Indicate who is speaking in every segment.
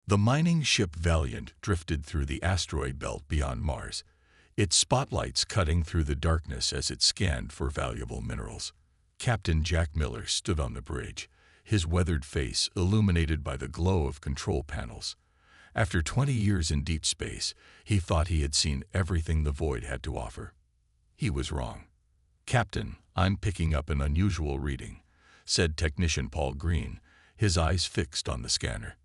Speaker 1: The mining ship Valiant drifted through the asteroid belt beyond Mars, its spotlights cutting through the darkness as it scanned for valuable minerals. Captain Jack Miller stood on the bridge, his weathered face illuminated by the glow of control panels. After 20 years in deep space, he thought he had seen everything the void had to offer. He was wrong. "Captain, I'm picking up an unusual reading," said Technician Paul Green, his eyes fixed on the scanner.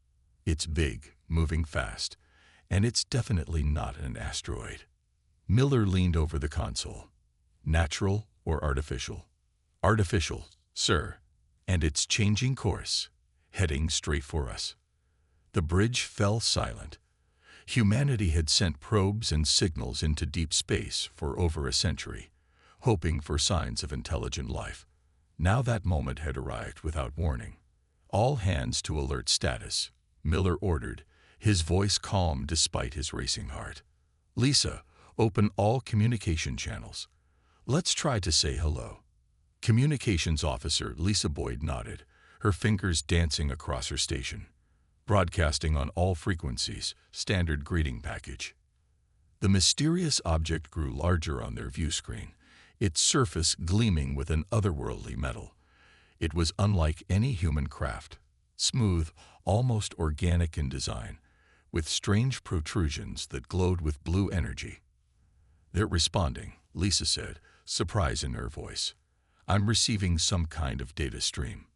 Speaker 1: "It's big, moving fast, and it's definitely not an asteroid." Miller leaned over the console. "Natural or artificial?" "Artificial, sir, and it's changing course, heading straight for us." The bridge fell silent. Humanity had sent probes and signals into deep space for over a century, hoping for signs of intelligent life. Now that moment had arrived without warning. "All hands to alert status," Miller ordered, his voice calm despite his racing heart. "Lisa, open all communication channels. Let's try to say hello." Communications Officer Lisa Boyd nodded, her fingers dancing across her station. "Broadcasting on all frequencies, standard greeting package." The mysterious object grew larger on their view screen, its surface gleaming with an otherworldly metal. It was unlike any human craft, smooth, almost organic in design, with strange protrusions that glowed with blue energy. "They're responding," Lisa said, surprise in her voice. "I'm receiving some kind of data stream."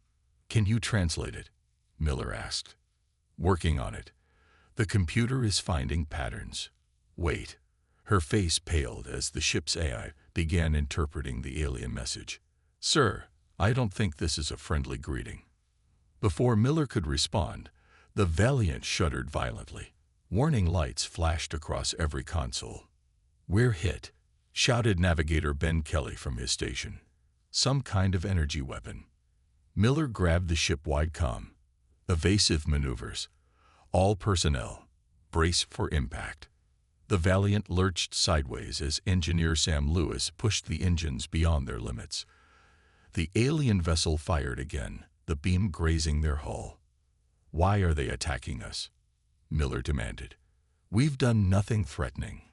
Speaker 1: "Can you translate it?" Miller asked. "Working on it. The computer is finding patterns." "Wait." Her face paled as the ship's AI began interpreting the alien message. "Sir, I don't think this is a friendly greeting." Before Miller could respond, the Valiant shuddered violently. Warning lights flashed across every console. "We're hit," shouted Navigator Ben Kelly from his station. "Some kind of energy weapon." Miller grabbed the ship-wide comm. "Evasive maneuvers. All personnel, brace for impact." The Valiant lurched sideways as Engineer Sam Lewis pushed the engines beyond their limits. The alien vessel fired again, the beam grazing their hull. "Why are they attacking us?" Miller demanded. "We've done nothing threatening."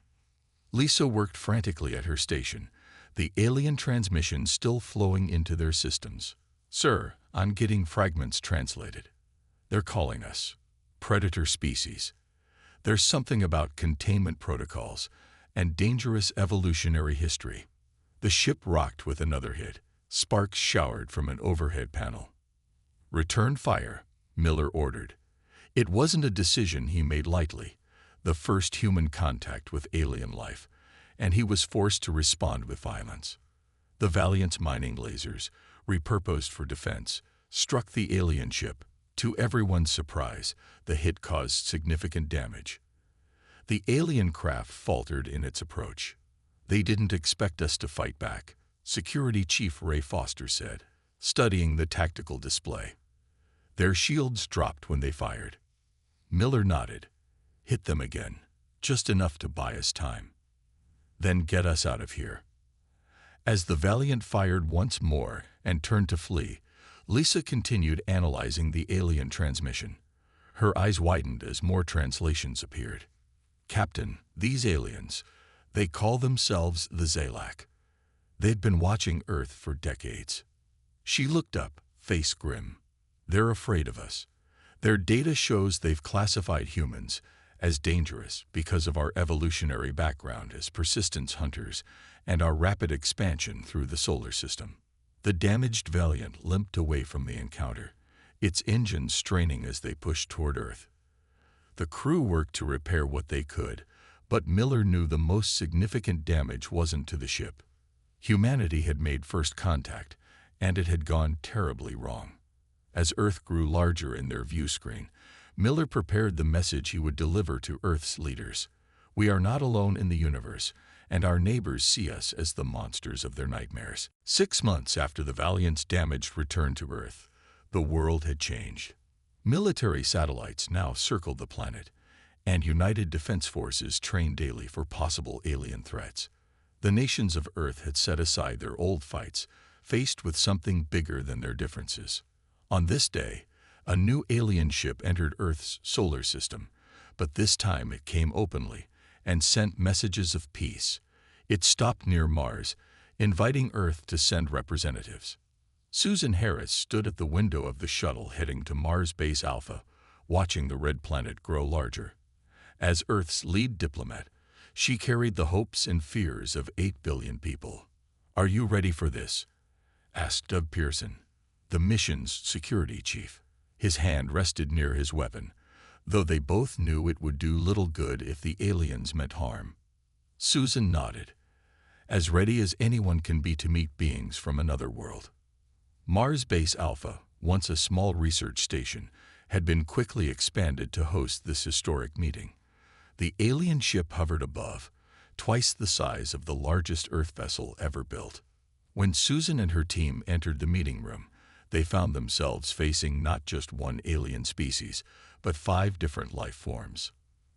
Speaker 1: Lisa worked frantically at her station, the alien transmission still flowing into their systems. "Sir, I'm getting fragments translated. They're calling us predator species. There's something about containment protocols and dangerous evolutionary history." The ship rocked with another hit. Sparks showered from an overhead panel. "Return fire," Miller ordered. It wasn't a decision he made lightly, the first human contact with alien life, and he was forced to respond with violence. The Valiant's mining lasers, repurposed for defense, struck the alien ship. To everyone's surprise, the hit caused significant damage. The alien craft faltered in its approach. "They didn't expect us to fight back," Security Chief Ray Foster said, studying the tactical display. "Their shields dropped when they fired." Miller nodded. "Hit them again, just enough to buy us time. Then get us out of here." As the Valiant fired once more and turned to flee, Lisa continued analyzing the alien transmission. Her eyes widened as more translations appeared. "Captain, these aliens, they call themselves the Zalak. They'd been watching Earth for decades." She looked up, face grim. "They're afraid of us. Their data shows they've classified humans as dangerous because of our evolutionary background as persistence hunters and our rapid expansion through the solar system." The damaged Valiant limped away from the encounter, its engines straining as they pushed toward Earth. The crew worked to repair what they could, but Miller knew the most significant damage wasn't to the ship. Humanity had made first contact, and it had gone terribly wrong. As Earth grew larger in their view screen, Miller prepared the message he would deliver to Earth's leaders. "We are not alone in the universe, and our neighbors see us as the monsters of their nightmares." 6 months after the Valiant's damaged return to Earth, the world had changed. Military satellites now circled the planet, and United Defense Forces trained daily for possible alien threats. The nations of Earth had set aside their old fights, faced with something bigger than their differences. On this day, A new alien ship entered Earth's solar system, but this time it came openly and sent messages of peace. It stopped near Mars, inviting Earth to send representatives. Susan Harris stood at the window of the shuttle heading to Mars Base Alpha, watching the red planet grow larger. As Earth's lead diplomat, she carried the hopes and fears of 8 billion people. "Are you ready for this?" asked Doug Pearson, the mission's security chief. His hand rested near his weapon, though they both knew it would do little good if the aliens meant harm. Susan nodded, as ready as anyone can be to meet beings from another world. Mars Base Alpha, once a small research station, had been quickly expanded to host this historic meeting. The alien ship hovered above, twice the size of the largest Earth vessel ever built. When Susan and her team entered the meeting room, they found themselves facing not just one alien species, but 5 different life forms.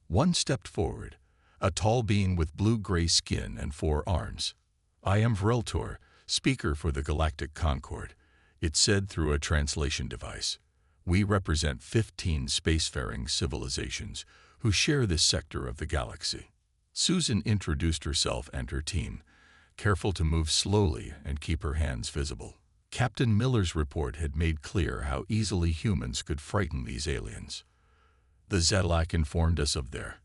Speaker 1: One stepped forward, a tall being with blue-gray skin and 4 arms. "I am Vreltor, speaker for the Galactic Concord," it said through a translation device. "We represent 15 spacefaring civilizations who share this sector of the galaxy." Susan introduced herself and her team, careful to move slowly and keep her hands visible. Captain Miller's report had made clear how easily humans could frighten these aliens. "The Zedlak informed us of their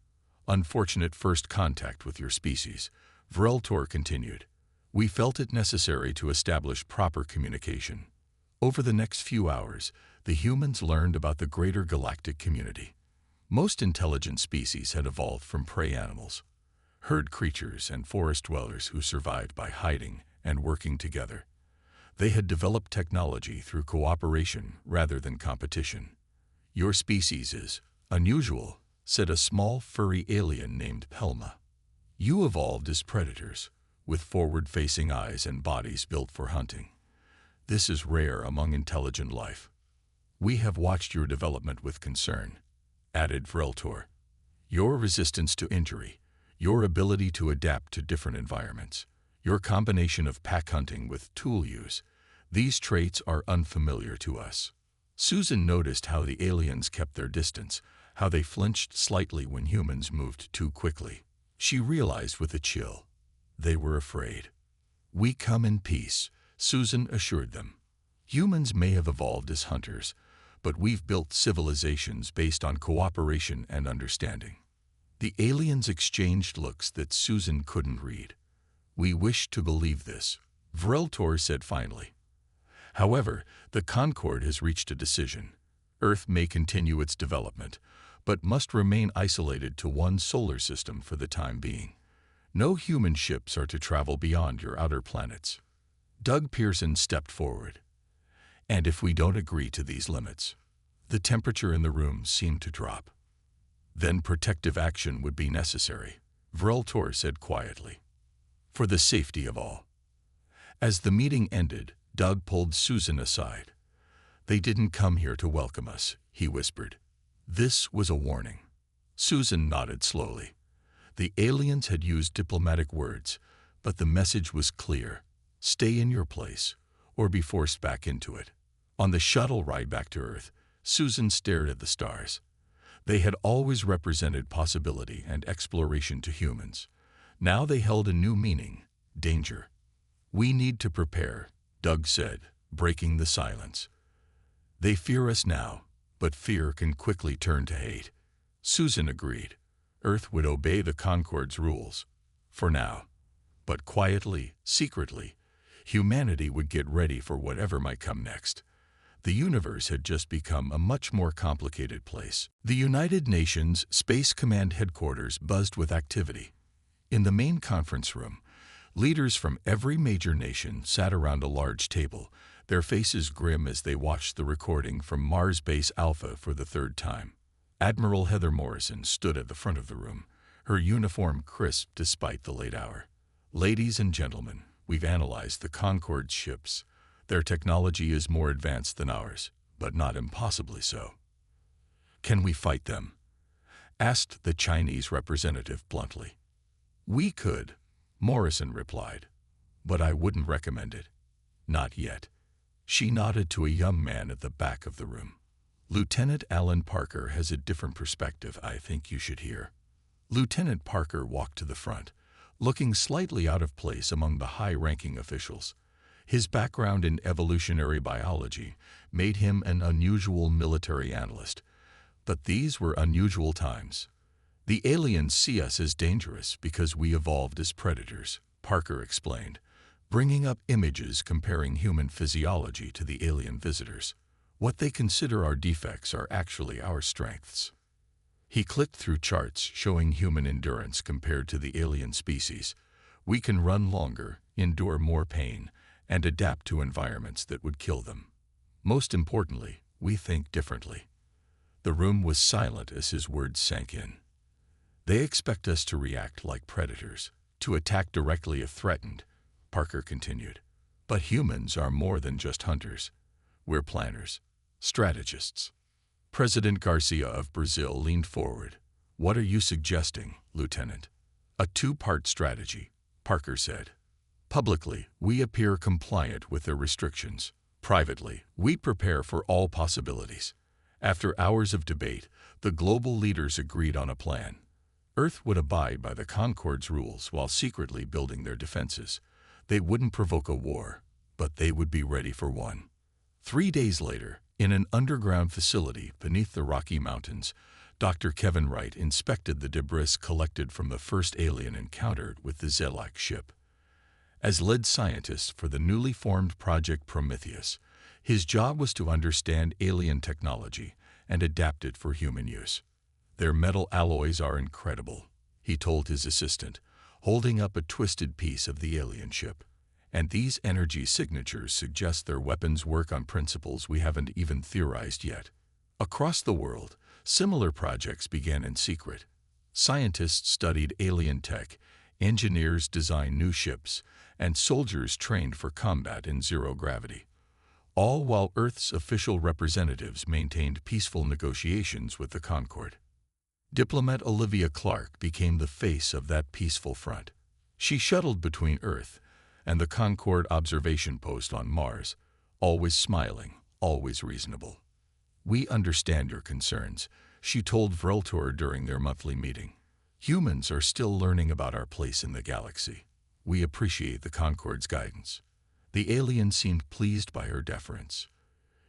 Speaker 1: unfortunate first contact with your species," Vreltor continued. "We felt it necessary to establish proper communication. Over the next few hours, the humans learned about the greater galactic community. Most intelligent species had evolved from prey animals, herd creatures and forest dwellers who survived by hiding and working together. They had developed technology through cooperation rather than competition. Your species is unusual," said a small, furry alien named Pelma. "You evolved as predators, with forward-facing eyes and bodies built for hunting. This is rare among intelligent life. We have watched your development with concern," added Vreltor. "Your resistance to injury, your ability to adapt to different environments, your combination of pack hunting with tool use, these traits are unfamiliar to us." Susan noticed how the aliens kept their distance, how they flinched slightly when humans moved too quickly. She realized with a chill, they were afraid. "We come in peace," Susan assured them. "Humans may have evolved as hunters, but we've built civilizations based on cooperation and understanding." The aliens exchanged looks that Susan couldn't read. "We wish to believe this," Vreltor said finally. "However, the Concord has reached a decision. Earth may continue its development, but must remain isolated to one solar system for the time being. No human ships are to travel beyond your outer planets." Doug Pearson stepped forward. "And if we don't agree to these limits?" The temperature in the room seemed to drop. "Then protective action would be necessary," Vreltor said quietly. "For the safety of all." As the meeting ended, Doug pulled Susan aside. "They didn't come here to welcome us," he whispered. "This was a warning." Susan nodded slowly. The aliens had used diplomatic words, but the message was clear: stay in your place, or be forced back into it. On the shuttle ride back to Earth, Susan stared at the stars. They had always represented possibility and exploration to humans. Now they held a new meaning: danger. "We need to prepare," Doug said, breaking the silence. "They fear us now, but fear can quickly turn to hate." Susan agreed. Earth would obey the Concord's rules, for now. But quietly, secretly, humanity would get ready for whatever might come next. The universe had just become a much more complicated place. The United Nations Space Command headquarters buzzed with activity. In the main conference room, leaders from every major nation sat around a large table, their faces grim as they watched the recording from Mars Base Alpha for the 3rd time. Admiral Heather Morrison stood at the front of the room, her uniform crisp despite the late hour. "Ladies and gentlemen, we've analyzed the Concord's ships. Their technology is more advanced than ours, but not impossibly so." "Can we fight them?" asked the Chinese representative bluntly. "We could," Morrison replied, "but I wouldn't recommend it. Not yet." She nodded to a young man at the back of the room. Lieutenant Alan Parker has a different perspective I think you should hear. Lieutenant Parker walked to the front, looking slightly out of place among the high-ranking officials. His background in evolutionary biology made him an unusual military analyst. But these were unusual times. The aliens see us as dangerous because we evolved as predators, Parker explained, bringing up images comparing human physiology to the alien visitors. What they consider our defects are actually our strengths. He clicked through charts showing human endurance compared to the alien species. We can run longer, endure more pain, and adapt to environments that would kill them. Most importantly, we think differently. The room was silent as his words sank in. They expect us to react like predators, to attack directly if threatened, Parker continued. But humans are more than just hunters. We're planners, strategists. President Garcia of Brazil leaned forward. What are you suggesting, Lieutenant? A two-part strategy, Parker said. Publicly, we appear compliant with their restrictions. Privately, we prepare for all possibilities. After hours of debate, the global leaders agreed on a plan. Earth would abide by the Concord's rules while secretly building their defenses. They wouldn't provoke a war, but they would be ready for one. 3 days later, in an underground facility beneath the Rocky Mountains, Dr. Kevin Wright inspected the debris collected from the first alien encounter with the Zelak ship. As lead scientist for the newly formed Project Prometheus, his job was to understand alien technology and adapt it for human use. Their metal alloys are incredible, he told his assistant, holding up a twisted piece of the alien ship. And these energy signatures suggest their weapons work on principles we haven't even theorized yet. Across the world, similar projects began in secret. Scientists studied alien tech, engineers designed new ships, and soldiers trained for combat in zero gravity. All while Earth's official representatives maintained peaceful negotiations with the Concorde. Diplomat Olivia Clark became the face of that peaceful front. She shuttled between Earth and the Concorde observation post on Mars, always smiling, always reasonable. We understand your concerns, she told Vreltor during their monthly meeting. Humans are still learning about our place in the galaxy. We appreciate the Concorde's guidance. The alien seemed pleased by her deference.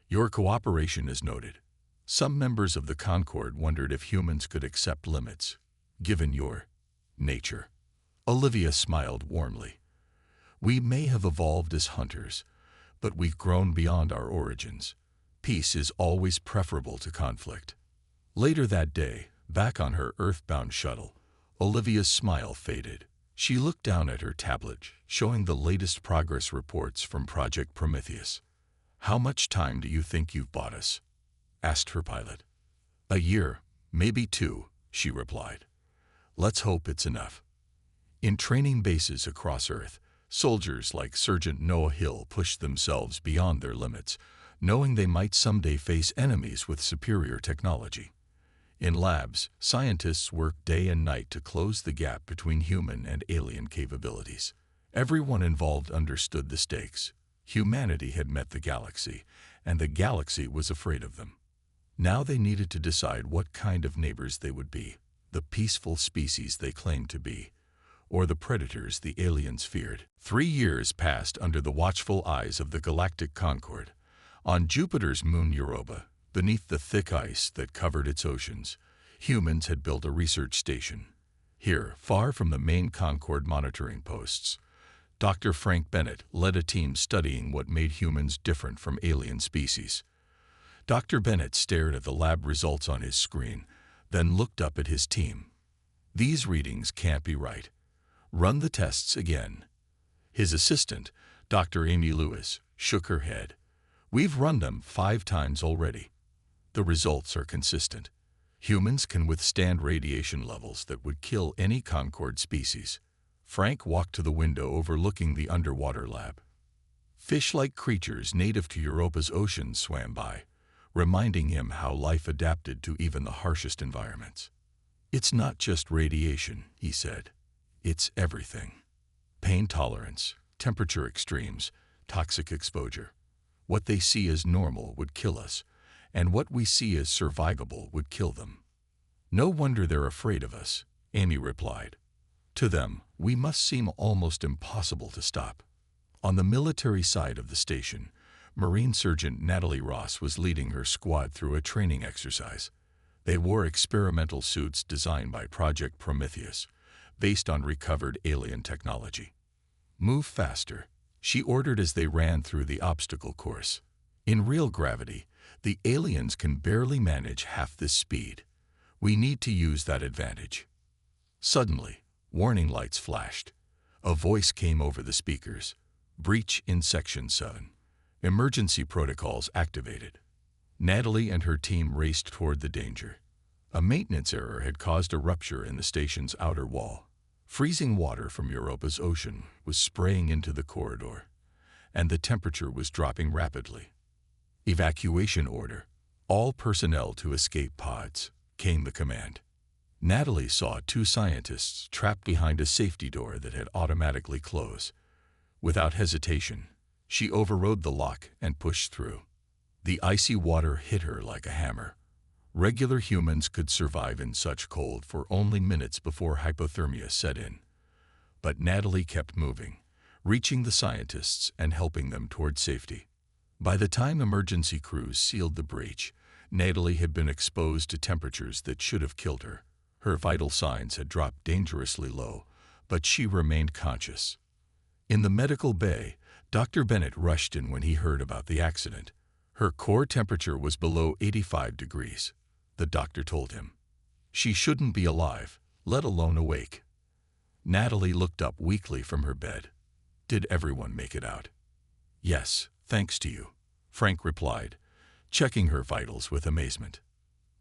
Speaker 1: Your cooperation is noted. Some members of the Concorde wondered if humans could accept limits, given your nature. Olivia smiled warmly. We may have evolved as hunters, but we've grown beyond our origins. Peace is always preferable to conflict. Later that day, back on her Earthbound shuttle, Olivia's smile faded. She looked down at her tablet, showing the latest progress reports from Project Prometheus. How much time do you think you've bought us? Asked her pilot. A year, maybe 2, she replied. Let's hope it's enough. In training bases across Earth, soldiers like Sergeant Noah Hill pushed themselves beyond their limits, knowing they might someday face enemies with superior technology. In labs, scientists worked day and night to close the gap between human and alien capabilities. Everyone involved understood the stakes. Humanity had met the galaxy, and the galaxy was afraid of them. Now they needed to decide what kind of neighbors they would be, the peaceful species they claimed to be, or the predators the aliens feared. 3 years passed under the watchful eyes of the Galactic Concorde. On Jupiter's moon Europa, beneath the thick ice that covered its oceans, humans had built a research station. Here, far from the main Concorde monitoring posts, Dr. Frank Bennett led a team studying what made humans different from alien species. Dr. Bennett stared at the lab results on his screen, then looked up at his team. These readings can't be right. Run the tests again. His assistant, Dr. Amy Lewis, shook her head. We've run them 5 times already. The results are consistent. Humans can withstand radiation levels that would kill any Concorde species. Frank walked to the window overlooking the underwater lab. Fish-like creatures native to Europa's oceans swam by, reminding him how life adapted to even the harshest environments. It's not just radiation, he said. It's everything. Pain tolerance, temperature extremes, toxic exposure. What they see as normal would kill us, and what we see as survivable would kill them. No wonder they're afraid of us, Amy replied. To them, we must seem almost impossible to stop. On the military side of the station, Marine Sergeant Natalie Ross was leading her squad through a training exercise. They wore experimental suits designed by Project Prometheus, based on recovered alien technology. Move faster, she ordered as they ran through the obstacle course. In real gravity, the aliens can barely manage half this speed. We need to use that advantage. Suddenly, warning lights flashed. A voice came over the speakers. Breach in Section 7. Emergency protocols activated. Natalie and her team raced toward the danger. A maintenance error had caused a rupture in the station's outer wall. Freezing water from Europa's ocean was spraying into the corridor, and the temperature was dropping rapidly. Evacuation order. All personnel to escape pods, came the command. Natalie saw two scientists trapped behind a safety door that had automatically closed. Without hesitation, she overrode the lock and pushed through. The icy water hit her like a hammer. Regular humans could survive in such cold for only minutes before hypothermia set in. But Natalie kept moving, reaching the scientists and helping them toward safety. By the time emergency crews sealed the breach, Natalie had been exposed to temperatures that should have killed her. Her vital signs had dropped dangerously low, but she remained conscious. In the medical bay, Dr. Bennett rushed in when he heard about the accident. Her core temperature was below 85 degrees, the doctor told him. She shouldn't be alive, let alone awake. Natalie looked up weakly from her bed. Did everyone make it out? Yes, thanks to you, Frank replied, checking her vitals with amazement.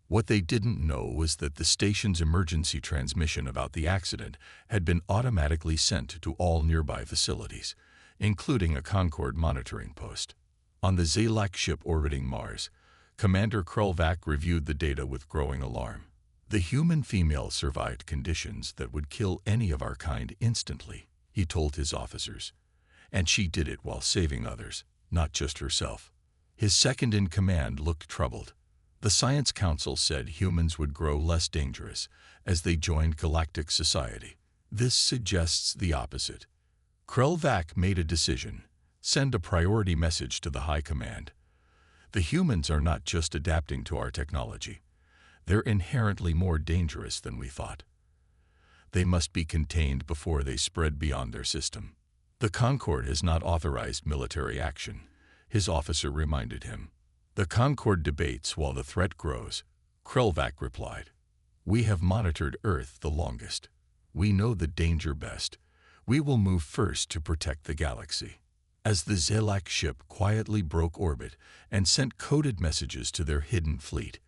Speaker 1: What they didn't know was that the station's emergency transmission about the accident had been automatically sent to all nearby facilities, including a Concorde monitoring post. On the Zalak ship orbiting Mars, Commander Krulvac reviewed the data with growing alarm. The human female survived conditions that would kill any of our kind instantly, he told his officers. And she did it while saving others, not just herself. His second-in-command looked troubled. The Science Council said humans would grow less dangerous as they joined galactic society. This suggests the opposite. Krulvac made a decision. Send a priority message to the High Command. The humans are not just adapting to our technology. They're inherently more dangerous than we thought. They must be contained before they spread beyond their system. The Concorde has not authorized military action, his officer reminded him. The Concorde debates while the threat grows, Krulvac replied. We have monitored Earth the longest. We know the danger best. We will move first to protect the galaxy. As the Zalak ship quietly broke orbit and sent coded messages to their hidden fleet,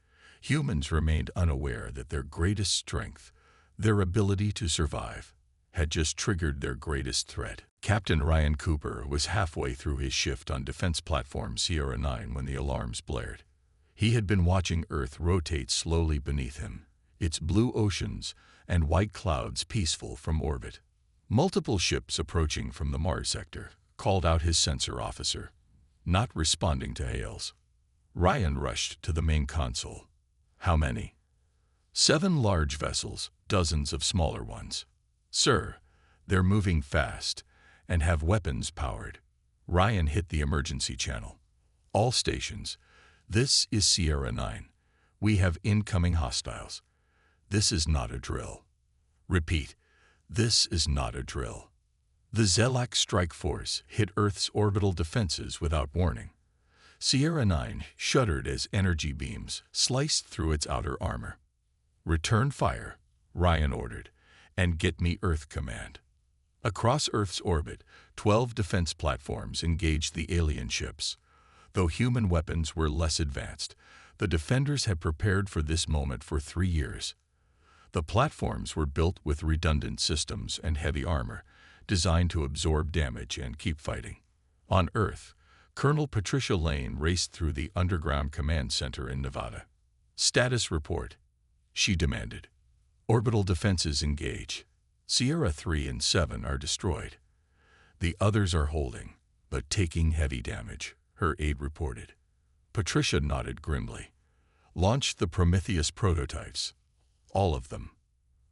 Speaker 1: humans remained unaware that their greatest strength, their ability to survive, had just triggered their greatest threat. Captain Ryan Cooper was halfway through his shift on Defense Platform Sierra 9 when the alarms blared. He had been watching Earth rotate slowly beneath him, its blue oceans and white clouds peaceful from orbit. Multiple ships approaching from the Mars sector, called out his sensor officer, not responding to hails. Ryan rushed to the main console. How many? 7 large vessels, dozens of smaller ones. Sir, they're moving fast and have weapons powered. Ryan hit the emergency channel. All stations, this is Sierra 9. We have incoming hostiles. This is not a drill. Repeat, this is not a drill. The Zalak strike force hit Earth's orbital defenses without warning. Sierra 9 shuddered as energy beams sliced through its outer armor. Return fire, Ryan ordered, and get me Earth Command. Across Earth's orbit, 12 defense platforms engaged the alien ships. Though human weapons were less advanced, the defenders had prepared for this moment for 3 years. The platforms were built with redundant systems and heavy armor, designed to absorb damage and keep fighting. On Earth, Colonel Patricia Lane raced through the underground command center in Nevada. Status report, she demanded. Orbital defenses engage. Sierra 3 and 7 are destroyed. The others are holding, but taking heavy damage, her aide reported. Patricia nodded grimly. launched the Prometheus prototypes. All of them.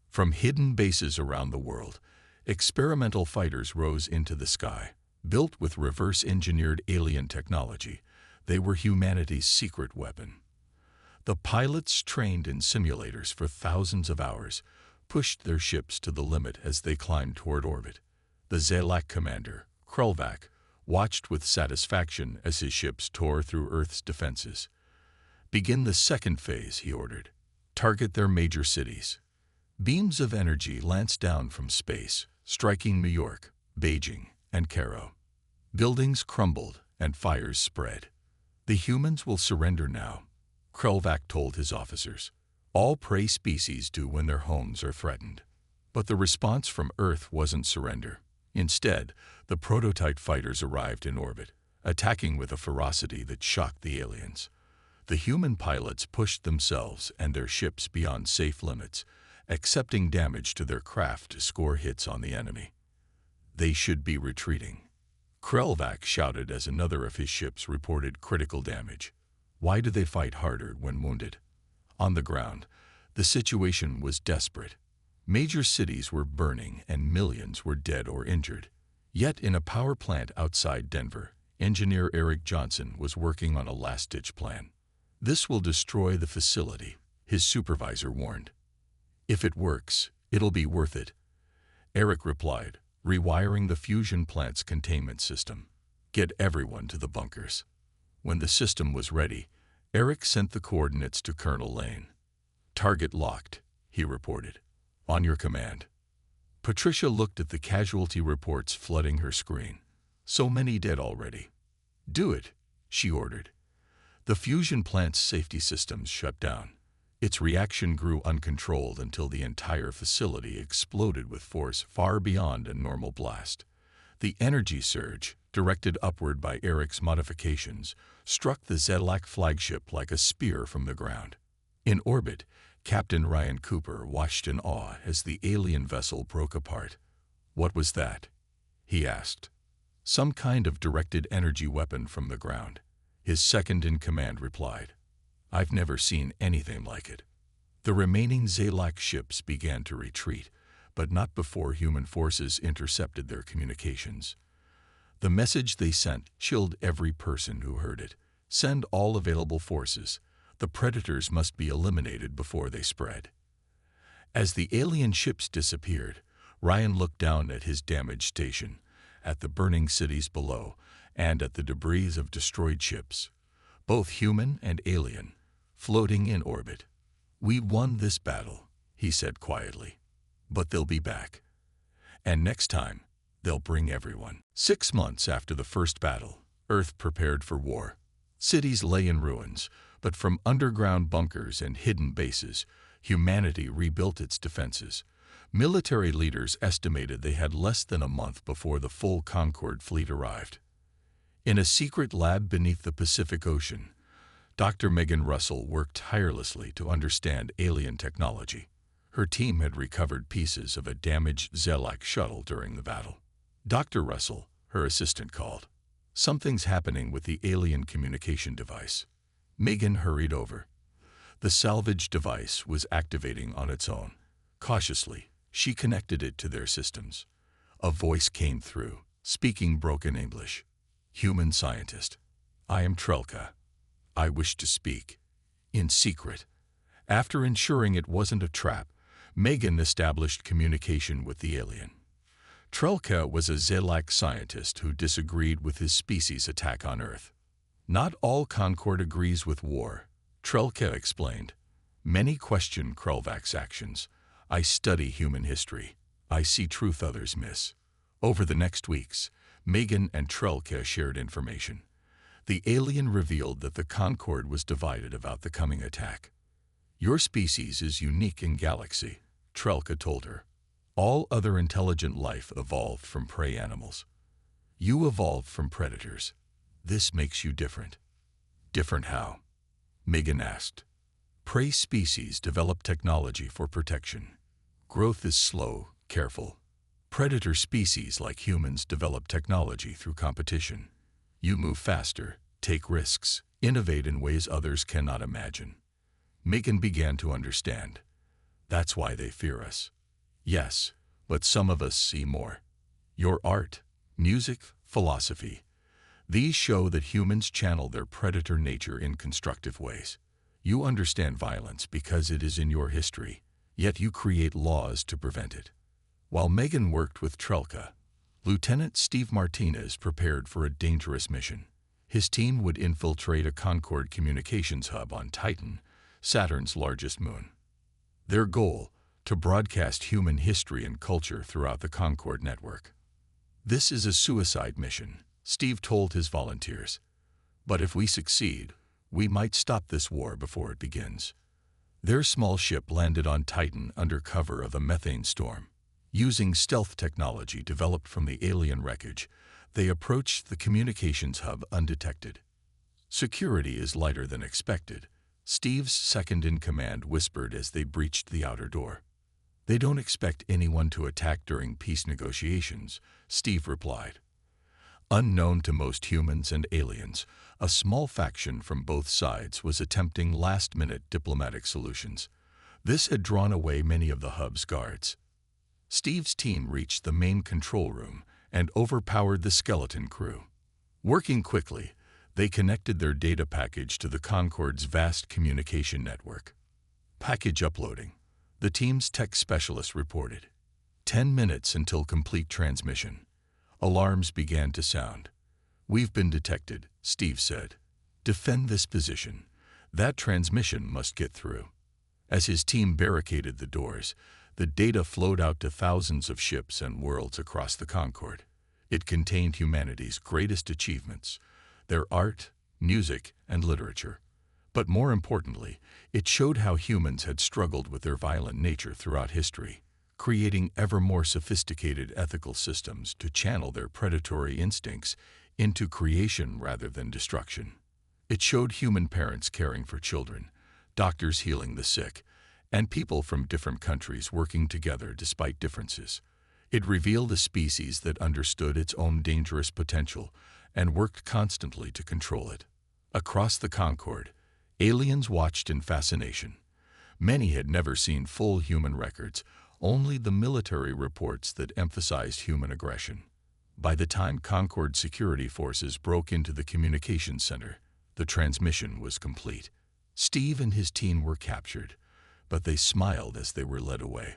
Speaker 1: From hidden bases around the world, experimental fighters rose into the sky. Built with reverse-engineered alien technology, they were humanity's secret weapon. The pilots, trained in simulators for thousands of hours, pushed their ships to the limit as they climbed toward orbit. The Zelak commander, Krulvak, watched with satisfaction as his ships tore through Earth's defenses. "Begin the second phase," he ordered. "Target their major cities." Beams of energy lanced down from space, striking New York, Beijing, and Cairo. Buildings crumbled and fires spread. "The humans will surrender now," Krulvak told his officers. "All prey species do when their homes are threatened." But the response from Earth wasn't surrender. Instead, the prototype fighters arrived in orbit, attacking with a ferocity that shocked the aliens. The human pilots pushed themselves and their ships beyond safe limits, accepting damage to their craft to score hits on the enemy. "They should be retreating," Krulvak shouted as another of his ships reported critical damage. "Why do they fight harder when wounded?" On the ground, the situation was desperate. Major cities were burning and millions were dead or injured. Yet in a power plant outside Denver, engineer Eric Johnson was working on a last-ditch plan. "This will destroy the facility," his supervisor warned. "If it works, it'll be worth it," Eric replied, rewiring the fusion plant's containment system. "Get everyone to the bunkers." When the system was ready, Eric sent the coordinates to Colonel Lane. "Target locked," he reported. "On your command." Patricia looked at the casualty reports flooding her screen. So many dead already. "Do it," she ordered. The fusion plant's safety systems shut down. Its reaction grew uncontrolled until the entire facility exploded with force far beyond a normal blast. The energy surge, directed upward by Eric's modifications, struck the Zelak flagship like a spear from the ground. In orbit, Captain Ryan Cooper watched in awe as the alien vessel broke apart. "What was that?" he asked. "Some kind of directed energy weapon from the ground," his second-in-command replied. "I've never seen anything like it." The remaining Zelak ships began to retreat, but not before human forces intercepted their communications. The message they sent chilled every person who heard it. "Send all available forces. The predators must be eliminated before they spread." As the alien ships disappeared, Ryan looked down at his damaged station, at the burning cities below, and at the debris of destroyed ships, both human and alien, floating in orbit. "We won this battle," he said quietly. "But they'll be back. And next time, they'll bring everyone." 6 months after the first battle, Earth prepared for war. Cities lay in ruins, but from underground bunkers and hidden bases, humanity rebuilt its defenses. Military leaders estimated they had less than a month before the full Concorde fleet arrived. In a secret lab beneath the Pacific Ocean, Dr. Megan Russell worked tirelessly to understand alien technology. Her team had recovered pieces of a damaged Zelak shuttle during the battle. "Dr. Russell," her assistant called. "Something's happening with the alien communication device." Megan hurried over. The salvage device was activating on its own. Cautiously, she connected it to their systems. A voice came through, speaking broken English. "Human scientist. I am Trelka. I wish to speak. In secret." After ensuring it wasn't a trap, Megan established communication with the alien. Trelka was a Zelak scientist who disagreed with his species' attack on Earth. "Not all Concorde agrees with war," Trelka explained. "Many question Krulvak's actions. I study human history. I see truth others miss." Over the next weeks, Megan and Trelka shared information. The alien revealed that the Concorde was divided about the coming attack. "Your species is unique in galaxy," Trelka told her. "All other intelligent life evolved from prey animals. You evolved from predators. This makes you different." "Different how?" Megan asked. "Prey species develop technology for protection. Growth is slow, careful. Predator species like humans develop technology through competition. You move faster, take risks, innovate in ways others cannot imagine." Megan began to understand. That's why they fear us. Yes, but some of us see more. Your art, music, philosophy. These show that humans channel their predator nature in constructive ways. You understand violence because it is in your history, yet you create laws to prevent it. While Megan worked with Trelka, Lieutenant Steve Martinez prepared for a dangerous mission. His team would infiltrate a Concorde communications hub on Titan, Saturn's largest moon. Their goal, to broadcast human history and culture throughout the Concorde network. This is a suicide mission, Steve told his volunteers. But if we succeed, we might stop this war before it begins. Their small ship landed on Titan under cover of a methane storm. Using stealth technology developed from the alien wreckage, they approached the communications hub undetected. Security is lighter than expected, Steve's second-in-command whispered as they breached the outer door. They don't expect anyone to attack during peace negotiations, Steve replied. Unknown to most humans and aliens, a small faction from both sides was attempting last-minute diplomatic solutions. This had drawn away many of the hub's guards. Steve's team reached the main control room and overpowered the skeleton crew. Working quickly, they connected their data package to the Concorde's vast communication network. Package uploading, the team's tech specialist reported. 10 minutes until complete transmission. Alarms began to sound. We've been detected, Steve said. Defend this position. That transmission must get through. As his team barricaded the doors, the data flowed out to thousands of ships and worlds across the Concorde. It contained humanity's greatest achievements, their art, music, and literature. But more importantly, it showed how humans had struggled with their violent nature throughout history, creating ever more sophisticated ethical systems to channel their predatory instincts into creation rather than destruction. It showed human parents caring for children, doctors healing the sick, and people from different countries working together despite differences. It revealed a species that understood its own dangerous potential and worked constantly to control it. Across the Concorde, aliens watched in fascination. Many had never seen full human records, only the military reports that emphasized human aggression. By the time Concorde security forces broke into the communications center, the transmission was complete. Steve and his team were captured, but they smiled as they were led away.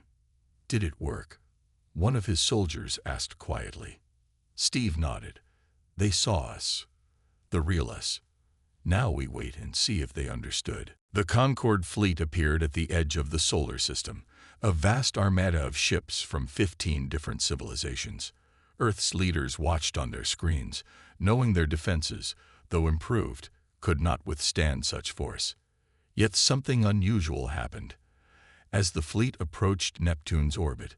Speaker 1: Did it work? One of his soldiers asked quietly. Steve nodded. They saw us. The real us. Now we wait and see if they understood. The Concorde fleet appeared at the edge of the solar system, a vast armada of ships from 15 different civilizations. Earth's leaders watched on their screens, knowing their defenses, though improved, could not withstand such force. Yet something unusual happened. As the fleet approached Neptune's orbit,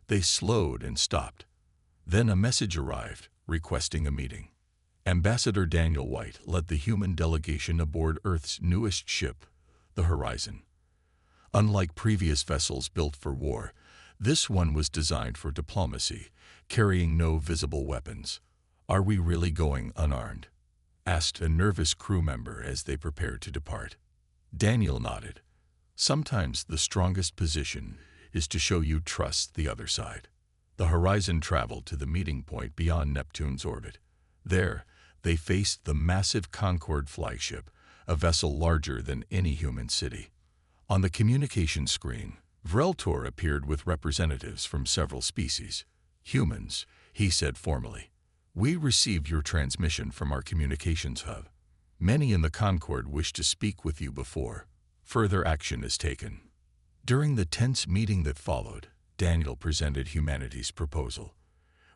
Speaker 1: they slowed and stopped. Then a message arrived, requesting a meeting. Ambassador Daniel White led the human delegation aboard Earth's newest ship, the Horizon. Unlike previous vessels built for war, this one was designed for diplomacy, carrying no visible weapons. Are we really going unarmed? Asked a nervous crew member as they prepared to depart. Daniel nodded. Sometimes the strongest position is to show you trust the other side. The Horizon traveled to the meeting point beyond Neptune's orbit. There, they faced the massive Concorde flagship, a vessel larger than any human city. On the communication screen, Vreltor appeared with representatives from several species. Humans, he said formally. We received your transmission from our communications hub. Many in the Concorde wish to speak with you before further action is taken. During the tense meeting that followed, Daniel presented humanity's proposal.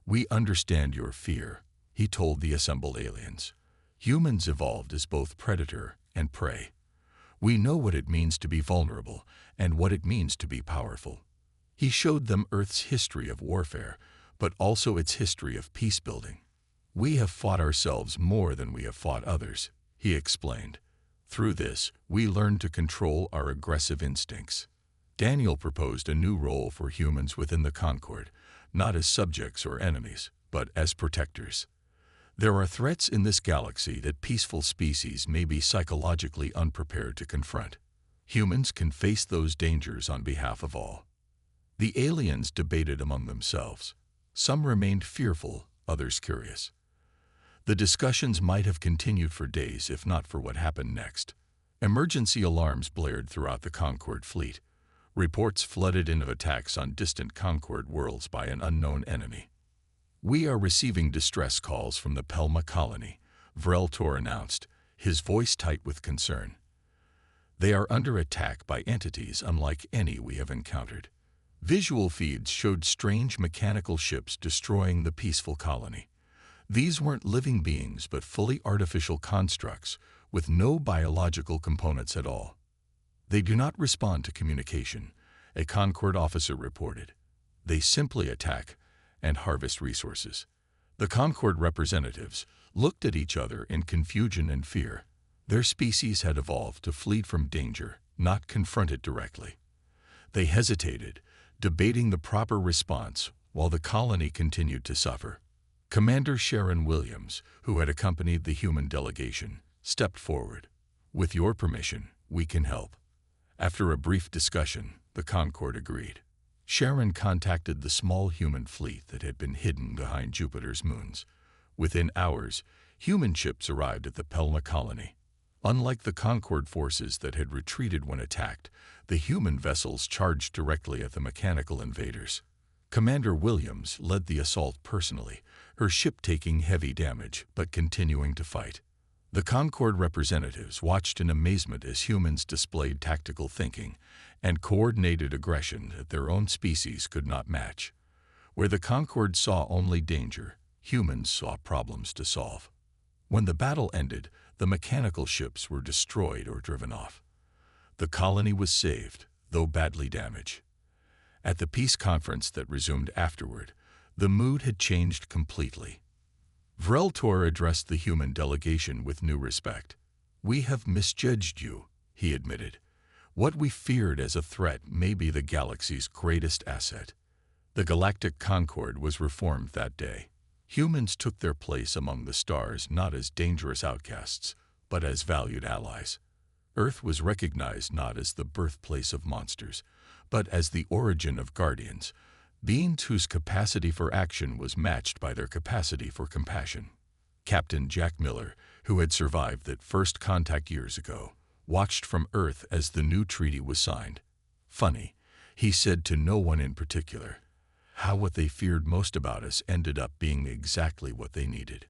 Speaker 1: We understand your fear, he told the assembled aliens. Humans evolved as both predator and prey. We know what it means to be vulnerable and what it means to be powerful. He showed them Earth's history of warfare, but also its history of peace-building. We have fought ourselves more than we have fought others, he explained. Through this, we learned to control our aggressive instincts. Daniel proposed a new role for humans within the Concorde, not as subjects or enemies, but as protectors. There are threats in this galaxy that peaceful species may be psychologically unprepared to confront. Humans can face those dangers on behalf of all. The aliens debated among themselves. Some remained fearful, others curious. The discussions might have continued for days if not for what happened next. Emergency alarms blared throughout the Concorde fleet. Reports flooded in of attacks on distant Concorde worlds by an unknown enemy. "We are receiving distress calls from the Pelma colony," Vrel Tor announced, his voice tight with concern. "They are under attack by entities unlike any we have encountered." Visual feeds showed strange mechanical ships destroying the peaceful colony. These weren't living beings but fully artificial constructs with no biological components at all. "They do not respond to communication," a Concorde officer reported. "They simply attack and harvest resources." The Concorde representatives looked at each other in confusion and fear. Their species had evolved to flee from danger, not confront it directly. They hesitated, debating the proper response while the colony continued to suffer. Commander Sharon Williams, who had accompanied the human delegation, stepped forward. "With your permission, we can help." After a brief discussion, the Concorde agreed. Sharon contacted the small human fleet that had been hidden behind Jupiter's moons. Within hours, human ships arrived at the Pelma colony. Unlike the Concorde forces that had retreated when attacked, the human vessels charged directly at the mechanical invaders. Commander Williams led the assault personally, her ship taking heavy damage but continuing to fight. The Concorde representatives watched in amazement as humans displayed tactical thinking and coordinated aggression that their own species could not match. Where the Concorde saw only danger, humans saw problems to solve. When the battle ended, the mechanical ships were destroyed or driven off. The colony was saved, though badly damaged. At the peace conference that resumed afterward, the mood had changed completely. Vrel Tor addressed the human delegation with new respect. "We have misjudged you," he admitted. "What we feared as a threat may be the galaxy's greatest asset." The Galactic Concorde was reformed that day. Humans took their place among the stars not as dangerous outcasts, but as valued allies. Earth was recognized not as the birthplace of monsters, but as the origin of guardians, beings whose capacity for action was matched by their capacity for compassion. Captain Jack Miller, who had survived that first contact years ago, watched from Earth as the new treaty was signed. "Funny," he said to no one in particular, "how what they feared most about us ended up being exactly what they needed."